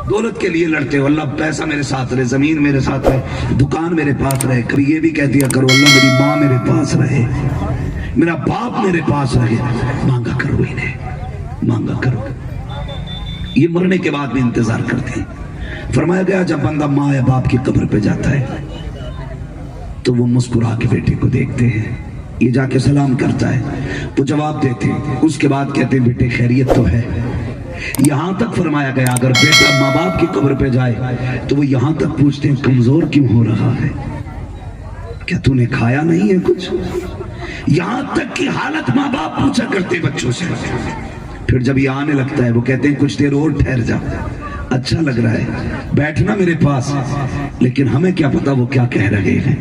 دولت کے لیے لڑتے ہو، اللہ پیسہ میرے ساتھ رہے، زمین میرے ساتھ رہے، دکان میرے پاس رہے، کبھی یہ بھی کہہ دیا کرو اللہ میری ماں میرے پاس رہے، میرا باپ میرے پاس رہے، مانگا کرو انہیں، مانگا کرو۔ یہ مرنے کے بعد بھی انتظار کرتے ہیں۔ فرمایا گیا جب بندہ ماں یا باپ کی قبر پہ جاتا ہے تو وہ مسکرا کے بیٹے کو دیکھتے ہیں، یہ جا کے سلام کرتا ہے، وہ جواب دیتے ہیں، اس کے بعد کہتے ہیں بیٹے خیریت تو ہے۔ یہاں تک فرمایا گیا اگر بیٹا ماں باپ کی قبر پہ جائے تو وہ یہاں تک پوچھتے ہیں کمزور کیوں ہو رہا ہے، کیا تو نے کھایا نہیں ہے کچھ؟ یہاں تک کی حالت ماں باپ پوچھا کرتے بچوں سے۔ پھر جب یہ آنے لگتا ہے وہ کہتے ہیں کچھ دیر اور ٹھہر جا، اچھا لگ رہا ہے بیٹھنا میرے پاس، لیکن ہمیں کیا پتا وہ کیا کہہ رہے ہیں،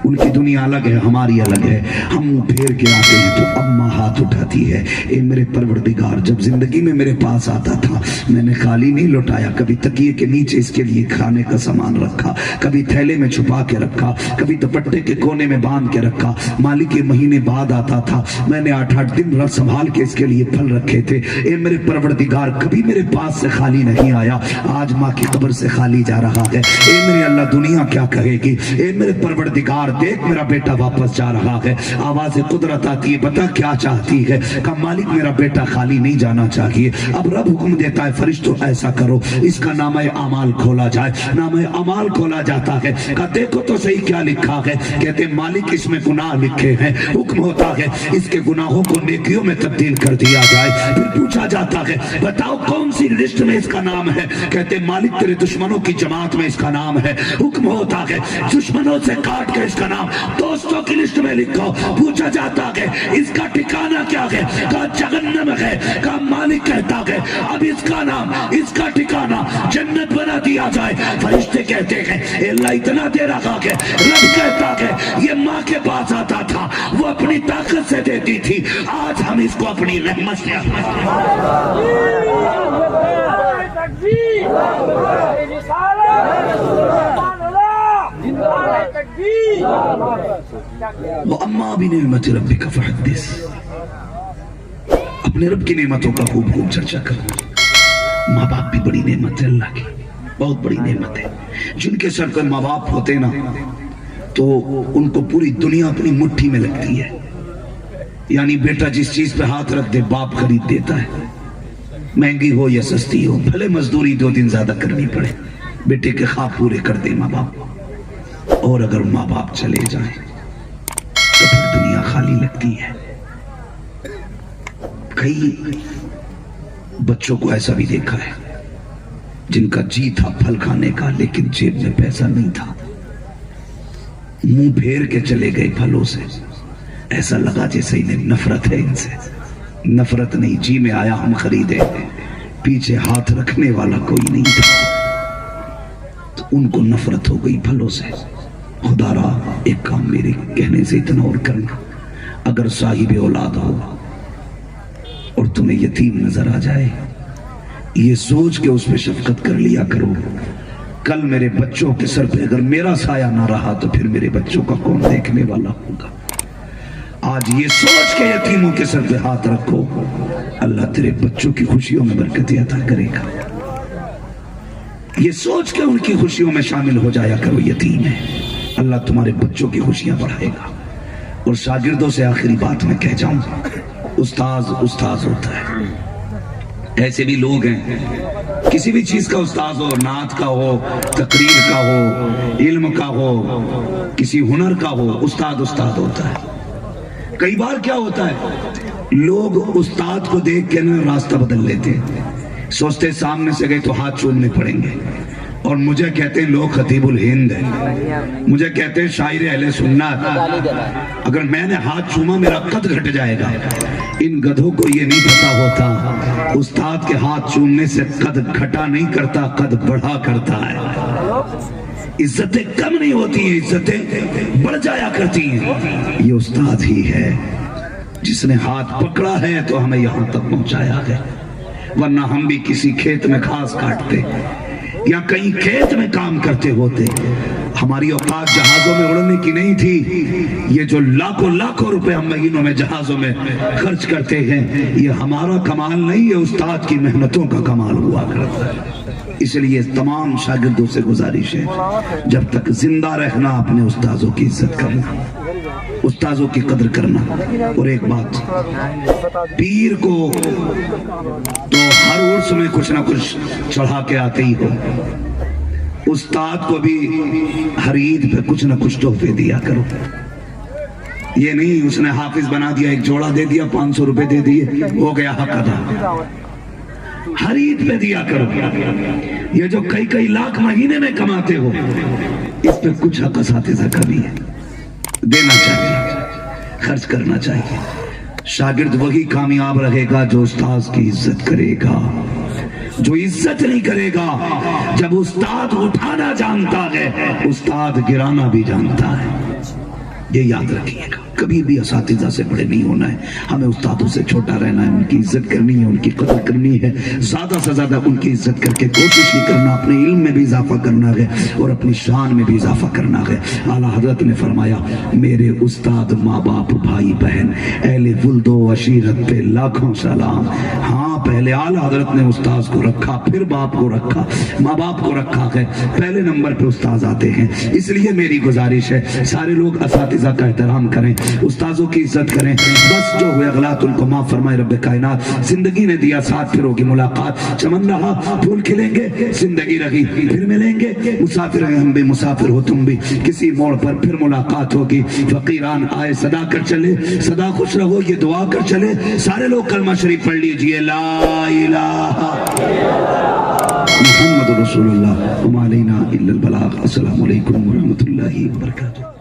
ان کی دنیا الگ ہے ہماری الگ ہے۔ ہم پھیر کے آتے ہیں تو اماں ہاتھ اٹھاتی ہے، اے میرے پروردگار جب زندگی میں میرے پاس آتا تھا میں نے خالی نہیں لوٹایا، کبھی تکیے کے نیچے اس کے لیے کھانے کا سامان رکھا، کبھی تھیلے میں چھپا کے رکھا، کبھی دوپٹے کے کونے میں باندھ کے رکھا، مالک کے مہینے بعد آتا تھا میں نے 8-8 دن رات سنبھال کے اس کے لیے پھل رکھے تھے۔ اے میرے پروردگار کبھی میرے پاس سے خالی نہیں آیا، آج ماں کی قبر سے خالی جا رہا ہے، اے میرے اللہ دنیا کیا کہے گی، اے میرے پروردگار دیکھ میرا بیٹا واپس جا رہا ہے۔ آواز قدرت آتی ہے بتا کیا چاہتی ہے، کہ مالک میرا بیٹا خالی نہیں جانا چاہیے۔ اب رب حکم دیتا ہے فرشتوں ایسا کرو اس کا نامہ اعمال کھولا جائے، نامہ اعمال کھولا جاتا ہے، کہ دیکھو تو صحیح کیا لکھا ہے، کہتے ہیں مالک اس میں گناہ لکھے ہیں، حکم ہوتا ہے اس کے گناہوں کو نیکیوں میں تبدیل کر دیا جائے۔ پھر پوچھا جاتا ہے بتاؤ کون سی لسٹ میں اس کا نام ہے، کہتے ہیں مالک تیرے دشمنوں کی جماعت میں اس کا نام ہے، حکم ہوتا ہے دشمنوں سے کاٹ کے اس کا نام دوستوں کی لسٹ میں لکھو۔ پوچھا جاتا ہے اس کا ٹھکانہ کیا ہے، کہا جہنم ہے، کہا مالک کہتا ہے اب اس کا نام اس کا ٹھکانہ جنت بنا دیا جائے۔ فرشتے کہتے ہیں اے اللہ اتنا دے رہا ہے، رب کہتا ہے یہ ماں کے پاس آتا تھا وہ اپنی طاقت سے دیتی تھی، آج ہم اس کو اپنی رحمت سے وَأَمَّا بِنِعْمَةِ رَبِّكَ فَحَدِّثْ، اپنے رب کی نعمتوں کا خوب خوب چرچا کرو۔ ماں باپ بھی بڑی نعمت ہے اللہ کی، بہت بڑی نعمت ہے۔ جن کے سر پر ماں باپ ہوتے نا تو ان کو پوری دنیا اپنی مٹھی میں لگتی ہے، یعنی بیٹا جس چیز پہ ہاتھ رکھ دے باپ خرید دیتا ہے، مہنگی ہو یا سستی ہو، بھلے مزدوری 2 دن زیادہ کرنی پڑے، بیٹے کے خواب پورے کر دے ماں باپ۔ اور اگر ماں باپ چلے جائیں تو پھر دنیا خالی لگتی ہے۔ کئی بچوں کو ایسا بھی دیکھا ہے جن کا جی تھا پھل کھانے کا لیکن جیب میں پیسہ نہیں تھا، منہ پھیر کے چلے گئے پھلوں سے، ایسا لگا جیسے انہیں نفرت ہے ان سے۔ نفرت نہیں، جی میں آیا ہم خریدے، پیچھے ہاتھ رکھنے والا کوئی نہیں تھا، تو ان کو نفرت ہو گئی پھلوں سے۔ خدا را ایک کام میرے کہنے سے اتنا اور کرنا، اگر صاحب اولاد ہو اور تمہیں یتیم نظر آ جائے یہ سوچ کے اس پہ شفقت کر لیا کرو، کل میرے بچوں کے سر پہ اگر میرا سایہ نہ رہا تو پھر میرے بچوں کا کون دیکھنے والا ہوگا۔ آج یہ سوچ کے یتیموں کے سر پہ ہاتھ رکھو، اللہ تیرے بچوں کی خوشیوں میں برکت عطا کرے گا۔ یہ سوچ کے ان کی خوشیوں میں شامل ہو جایا کرو، یتیم ہے اللہ تمہارے بچوں کی خوشیاں بڑھائے گا۔ اور شاگردوں سے آخری بات میں کہہ جاؤں، استاذ ہوتا ہے، ایسے بھی لوگ ہیں کسی بھی چیز کا استاذ ہو، نعت کا ہو، تقریر کا ہو، علم کا ہو، کسی ہنر کا ہو، استاد ہوتا ہے۔ کئی بار کیا ہوتا ہے لوگ استاد کو دیکھ کے نا راستہ بدل لیتے ہیں، سوچتے سامنے سے گئے تو ہاتھ چومنے پڑیں گے، اور مجھے کہتے ہیں لوگ خطیب الہند ہیں، مجھے کہتے ہیں شاعر اہل سنت، اگر میں نے ہاتھ چوما میرا قد گھٹ جائے گا۔ ان گدھوں کو یہ نہیں پتا ہوتا استاد کے ہاتھ چومنے سے قد گھٹا نہیں کرتا، قد بڑھا کرتا ہے۔ عزتیں کم نہیں ہوتی ہیں، عزتیں بڑھ جایا کرتی ہیں۔ یہ استاد ہی ہے جس نے ہاتھ پکڑا ہے تو ہمیں یہاں تک پہنچایا ہے، ورنہ ہم بھی کسی کھیت میں گھاس کاٹتے یا کہیں کھیت میں کام کرتے ہوتے، ہماری اوقات جہازوں میں اڑنے کی نہیں تھی۔ یہ جو لاکھوں روپے ہم مہینوں میں جہازوں میں خرچ کرتے ہیں یہ ہمارا کمال نہیں، یہ استاد کی محنتوں کا کمال ہوا کرتا ہے۔ اس لیے تمام شاگردوں سے گزارش ہے جب تک زندہ رہنا اپنے استاذوں کی عزت کرنا، استاذوں کی قدر کرنا۔ اور ایک بات، پیر کو تو ہر عرس میں کچھ نہ کچھ چڑھا کے آتے ہی ہو، استاد کو بھی ہر عید پہ کچھ نہ کچھ تحفے دیا کرو۔ یہ نہیں اس نے حافظ بنا دیا، ایک جوڑا دے دیا، 500 روپے دے دیے، ہو گیا حق ادا۔ ہر عید پہ دیا کرو۔ یہ جو کئی لاکھ مہینے میں کماتے ہو، اس پہ کچھ حق اساتذہ کا بھی ہے، دینا چاہیے، خرچ کرنا چاہیے۔ شاگرد وہی کامیاب رہے گا جو استاذ کی عزت کرے گا۔ جو عزت نہیں کرے گا، جب استاد اٹھانا جانتا ہے استاد گرانا بھی جانتا ہے، یہ یاد رکھیے گا۔ کبھی بھی اساتذہ سے بڑے نہیں ہونا ہے، ہمیں استادوں سے چھوٹا رہنا ہے، ان کی عزت کرنی ہے، ان کی قدر کرنی ہے، زیادہ سے زیادہ ان کی عزت کر کے کوشش ہی کرنا، اپنے علم میں بھی اضافہ کرنا ہے اور اپنی شان میں بھی اضافہ کرنا ہے۔ اعلیٰ حضرت نے فرمایا، میرے استاد، ماں باپ، بھائی بہن، اہل ولد و عشیرت پہ لاکھوں سلام۔ ہاں، پہلے اعلیٰ حضرت نے استاذ کو رکھا، پھر باپ کو رکھا، ماں باپ کو رکھا ہے، پہلے نمبر پہ استاذ آتے ہیں۔ اس لیے میری گزارش ہے سارے لوگ اساتذہ کا احترام کریں، استاذوں کی عزت کریں۔ بس جو ہوئے اغلاط ان کو معاف فرمائے رب کائنات۔ زندگی نے دیا ساتھ، پھر ہوگی ملاقات، چمن رہا پھول کھلیں گے، زندگی رہی پھر ملیں گے، مسافر ہیں ہم بھی، مسافر ہو تم بھی، کسی موڑ پر پھر ملاقات ہوگی۔ فقیران آئے صدا کر چلے، صدا خوش رہو یہ دعا کر چلے۔ سارے لوگ کلمہ شریف پڑھ لیجئے، لا الہ محمد رسول اللہ وما علینا الا البلاغ۔ السلام علیکم ورحمۃ اللہ وبرکاتہ۔